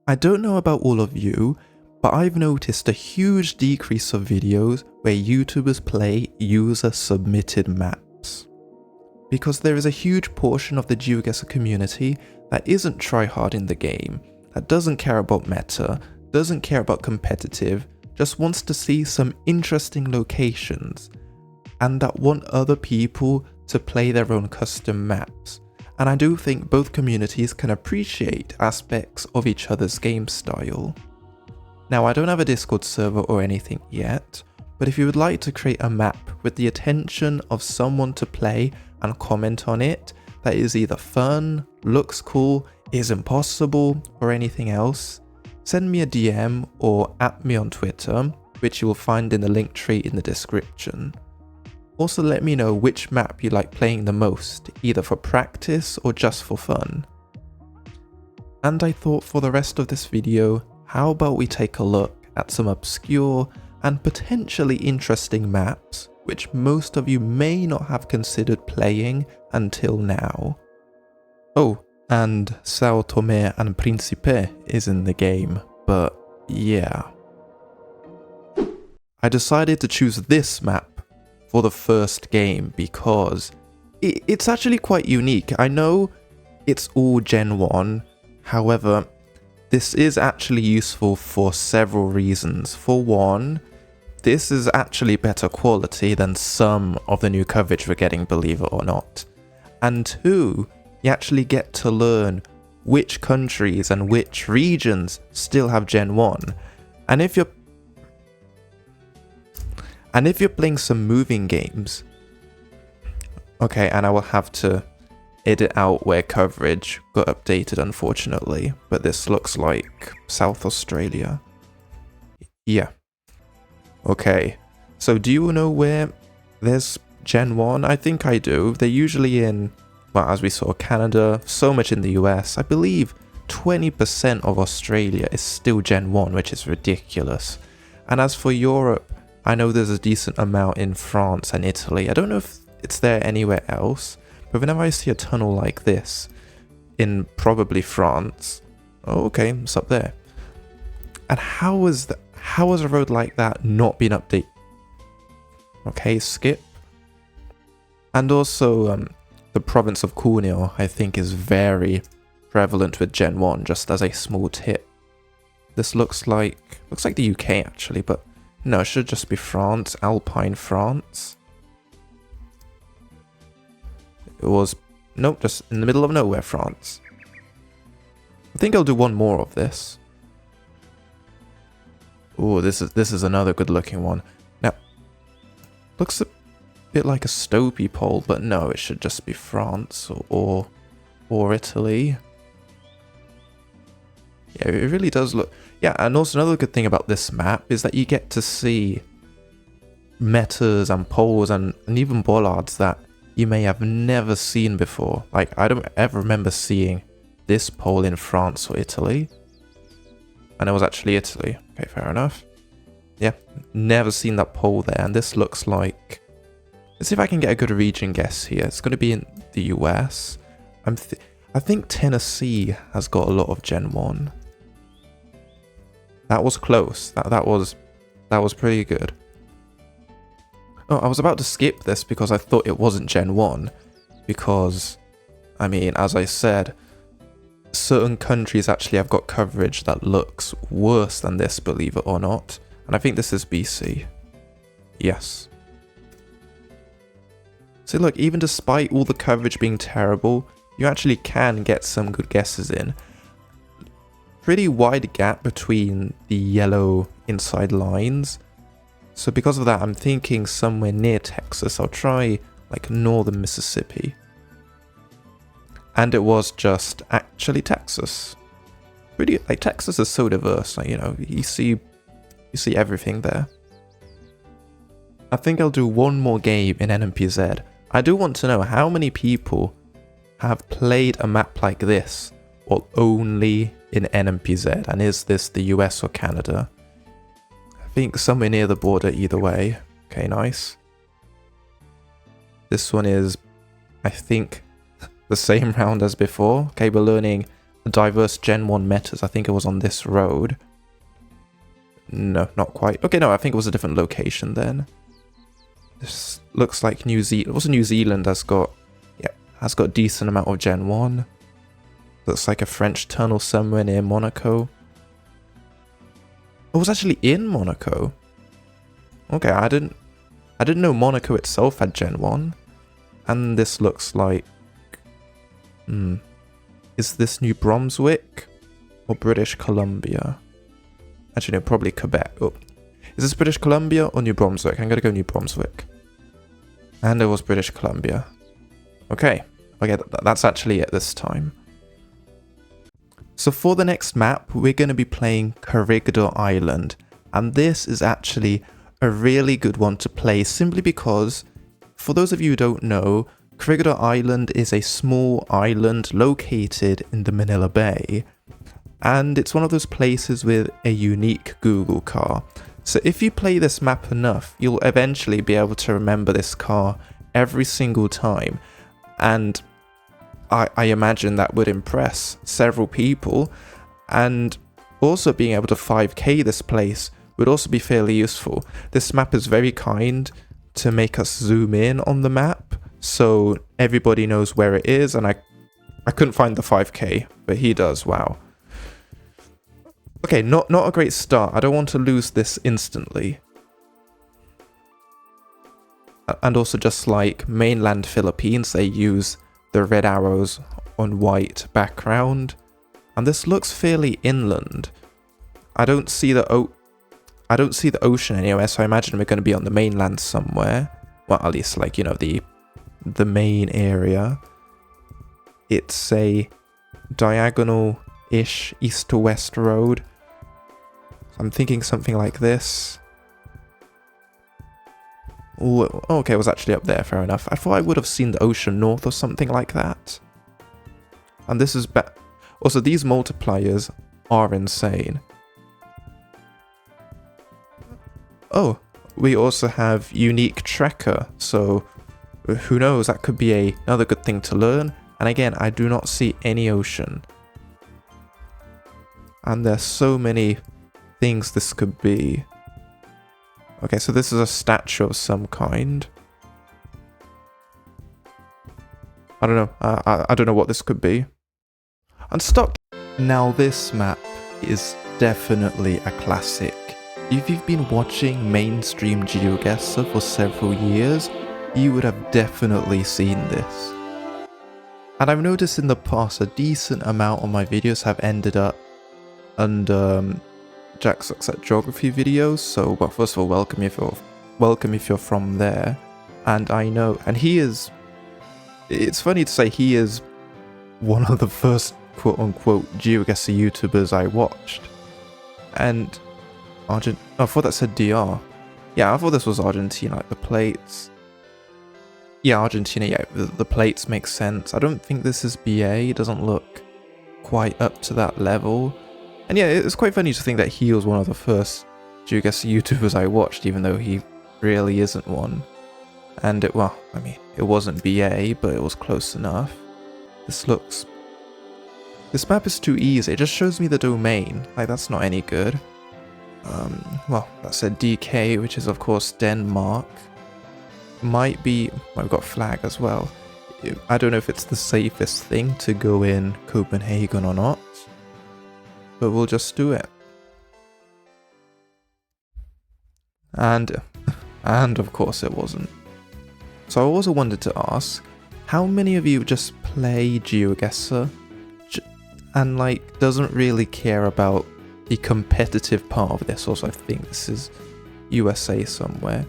I don't know about all of you, but I've noticed a huge decrease of videos where YouTubers play user-submitted maps. Because there is a huge portion of the Geoguessr community that isn't tryhard in the game, that doesn't care about meta, doesn't care about competitive, just wants to see some interesting locations, and that want other people to play their own custom maps. And I do think both communities can appreciate aspects of each other's game style. Now, I don't have a Discord server or anything yet, but if you would like to create a map with the attention of someone to play and comment on it that is either fun, looks cool, is impossible, or anything else, send me a DM or at me on Twitter, which you will find in the link tree in the description. Also let me know which map you like playing the most, either for practice or just for fun. And I thought for the rest of this video, how about we take a look at some obscure and potentially interesting maps which most of you may not have considered playing until now. Oh, and São Tomé and Príncipe is in the game, but yeah. I decided to choose this map for the first game because it's actually quite unique. I know it's all Gen 1, however, this is actually useful for several reasons. For one, this is actually better quality than some of the new coverage we're getting, believe it or not. And two, you actually get to learn which countries and which regions still have Gen 1. And if you're playing some moving games, okay, and I will have to edit out where coverage got updated unfortunately, but this looks like South Australia. Yeah. Okay, so do you know where there's Gen 1? I think I do. They're usually in, well, as we saw, Canada, so much in the US. I believe 20% of Australia is still Gen 1, which is ridiculous. And as for Europe, I know there's a decent amount in France and Italy. I don't know if it's there anywhere else, but whenever I see a tunnel like this in probably France, oh, okay, it's up there. And how has a road like that not been updated? Okay, skip. And also, the province of Cuneo, I think, is very prevalent with Gen 1, just as a small tip. This looks like the UK actually, but no, it should just be France, Alpine France. It was, nope, just in the middle of nowhere, France. I think I'll do one more of this. Oh, this is another good looking one. Now, looks a bit like a Stopey pole, but no, it should just be France or Italy. Yeah, it really does look. Yeah, and also another good thing about this map is that you get to see metas and poles and even bollards that you may have never seen before. Like, I don't ever remember seeing this pole in France or Italy. And it was actually Italy. Okay, fair enough. Yeah, never seen that pole there. And this looks like... Let's see if I can get a good region guess here. It's going to be in the US. I think Tennessee has got a lot of Gen 1. That was close. That was pretty good. Oh, I was about to skip this because I thought it wasn't Gen 1. Because, I mean, as I said, certain countries actually have got coverage that looks worse than this, believe it or not. And I think this is BC. Yes. So look, even despite all the coverage being terrible, you actually can get some good guesses in. Pretty wide gap between the yellow inside lines. So because of that, I'm thinking somewhere near Texas. I'll try like northern Mississippi. And it was just actually Texas. Pretty, like, Texas is so diverse, like, you know, you see everything there. I think I'll do one more game in NMPZ. I do want to know how many people have played a map like this, or only in NMPZ, and is this the US or Canada? I think somewhere near the border either way. Okay, nice. This one is, I think, the same round as before. Okay, we're learning diverse Gen 1 metas. I think it was on this road. No, not quite. Okay, no, I think it was a different location then. This looks like New Zealand. Also, New Zealand has got a decent amount of Gen 1. Looks like a French tunnel somewhere near Monaco. It was actually in Monaco. Okay, I didn't know Monaco itself had Gen 1. And this looks like... Is this New Brunswick or British Columbia? Actually, no, probably Quebec. Oh. Is this British Columbia or New Brunswick? I'm gonna go New Brunswick. And it was British Columbia. Okay, that's actually it this time. So for the next map, we're going to be playing Corregidor Island. And this is actually a really good one to play simply because, for those of you who don't know, Corregidor Island is a small island located in the Manila Bay. And it's one of those places with a unique Google car. So if you play this map enough, you'll eventually be able to remember this car every single time. And I imagine that would impress several people. And also being able to 5k this place would also be fairly useful. This map is very kind to make us zoom in on the map, so everybody knows where it is. And I couldn't find the 5k, but he does. Wow. Okay, not a great start. I don't want to lose this instantly. And also, just like mainland Philippines, they use the red arrows on white background. And this looks fairly inland. I don't see the ocean anywhere, so I imagine we're going to be on the mainland somewhere. Well, at least, like, you know, the main area. It's a diagonal-ish east to west road. I'm thinking something like this. Ooh, okay, it was actually up there, fair enough. I thought I would have seen the ocean north or something like that. And this is also, these multipliers are insane. Oh, we also have unique tracker, so who knows, that could be another good thing to learn. And again, I do not see any ocean. And there's so many things this could be. Okay, so this is a statue of some kind. I don't know. I don't know what this could be. Unstuck. Now this map is definitely a classic. If you've been watching mainstream Geoguessr for several years, you would have definitely seen this. And I've noticed in the past a decent amount of my videos have ended up under Jack Sucks at Geography videos. So, well, first of all, welcome if you're from there. And I know, and he is, it's funny to say he is one of the first quote-unquote Geoguessr YouTubers I watched. And I thought that said DR. Yeah, I thought this was Argentina, like the plates. Yeah, Argentina, yeah, the plates make sense. I don't think this is BA, it doesn't look quite up to that level. And yeah, it's quite funny to think that he was one of the first Geoguessr YouTubers I watched, even though he really isn't one. And it wasn't BA, but it was close enough. This map is too easy, it just shows me the domain, like that's not any good. Well, that said DK, which is of course Denmark. Might be, we've got flag as well. I don't know if it's the safest thing to go in Copenhagen or not. But we'll just do it. And of course it wasn't. So I also wanted to ask, how many of you just play Geoguessr and like doesn't really care about the competitive part of this? Also, I think this is USA somewhere.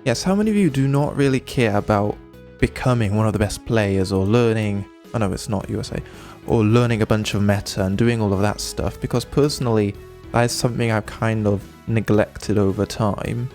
Yes, how many of you do not really care about becoming one of the best players or learning, oh no, it's not USA, or learning a bunch of meta and doing all of that stuff? Because personally, that is something I've kind of neglected over time.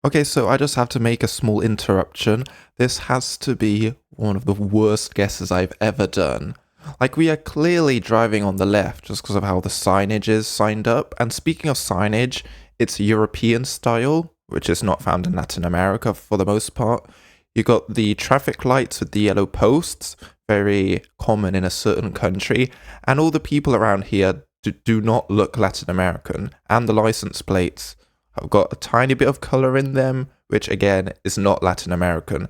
Okay, so I just have to make a small interruption. This has to be one of the worst guesses I've ever done. Like, we are clearly driving on the left just because of how the signage is signed up. And speaking of signage, it's European style, which is not found in Latin America for the most part. You got the traffic lights with the yellow posts, very common in a certain country, and all the people around here do not look Latin American, and the license plates have got a tiny bit of color in them, which again is not Latin American.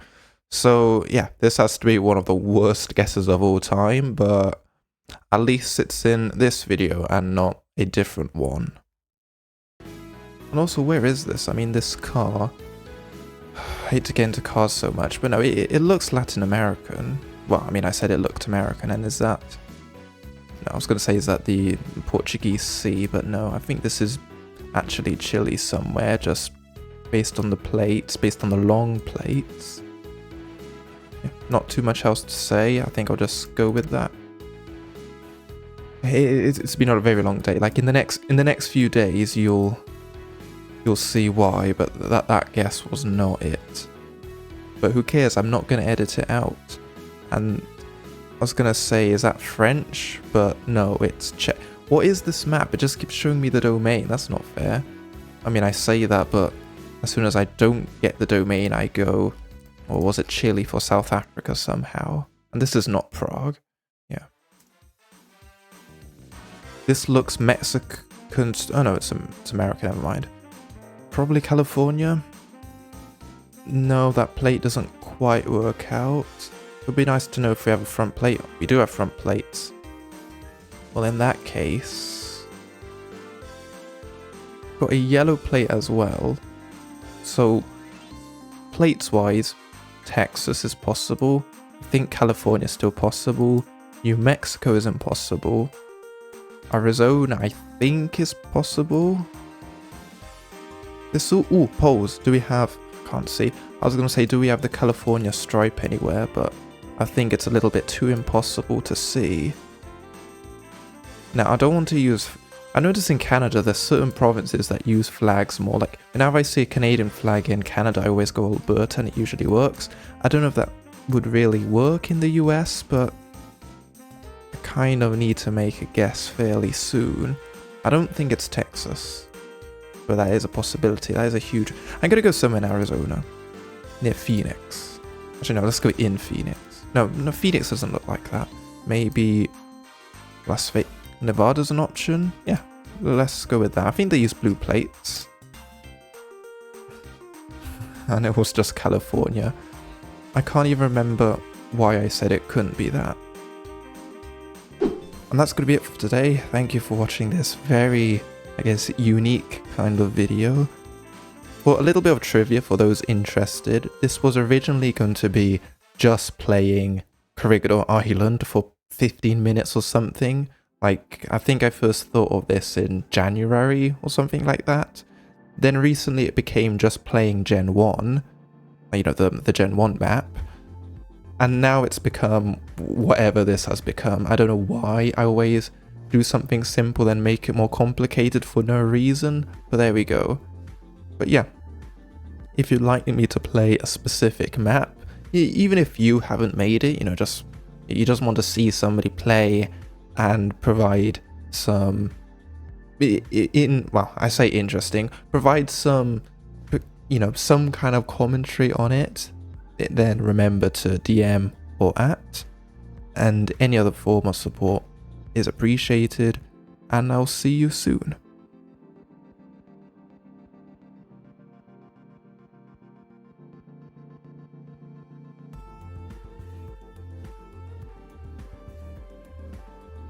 So yeah, this has to be one of the worst guesses of all time, but at least it's in this video and not a different one. And also, where is this? I mean, this car, I hate to get into cars so much, but no, it looks Latin American. Well, I mean, I said it looked American, and is that... No, I was going to say, is that the Portuguese Sea? But no, I think this is actually Chile somewhere, just based on the plates, based on the long plates. Yeah, not too much else to say. I think I'll just go with that. It's been a very long day. Like in the next few days, you'll see why. But that guess was not it. But who cares? I'm not going to edit it out. And I was gonna say, is that French? But no, it's Czech. What is this map? It just keeps showing me the domain. That's not fair. I mean, I say that, but as soon as I don't get the domain, I go, or was it Chile for South Africa somehow? And this is not Prague. Yeah. This looks Mexican. Oh no, it's American. Never mind. Probably California. No, that plate doesn't quite work out. It would be nice to know if we have a front plate. We do have front plates. Well, in that case... got a yellow plate as well. So, plates-wise, Texas is possible. I think California is still possible. New Mexico isn't possible. Arizona, I think, is possible. This... Ooh, poles. Do we have... Can't see. I was going to say, do we have the California stripe anywhere? But... I think it's a little bit too impossible to see. Now, I don't want to use... I notice in Canada, there's certain provinces that use flags more. Like, whenever I see a Canadian flag in Canada, I always go Alberta, and it usually works. I don't know if that would really work in the US, but I kind of need to make a guess fairly soon. I don't think it's Texas, but that is a possibility. That is a huge... I'm going to go somewhere in Arizona, near Phoenix. Actually, no, let's go in Phoenix. No, Phoenix doesn't look like that. Maybe Las Vegas. Nevada's an option. Yeah, let's go with that. I think they use blue plates. And it was just California. I can't even remember why I said it couldn't be that. And that's going to be it for today. Thank you for watching this very, I guess, unique kind of video. For a little bit of trivia for those interested, this was originally going to be just playing Corregidor Island for 15 minutes or something. Like, I think I first thought of this in January or something like that. Then recently it became just playing Gen 1, you know, the Gen 1 map. And now it's become whatever this has become. I don't know why I always do something simple and make it more complicated for no reason, but there we go. But yeah, if you'd like me to play a specific map, even if you haven't made it, you know, you just want to see somebody play and provide some, well, I say interesting, provide some, you know, some kind of commentary on it, then remember to DM or @, and any other form of support is appreciated, and I'll see you soon.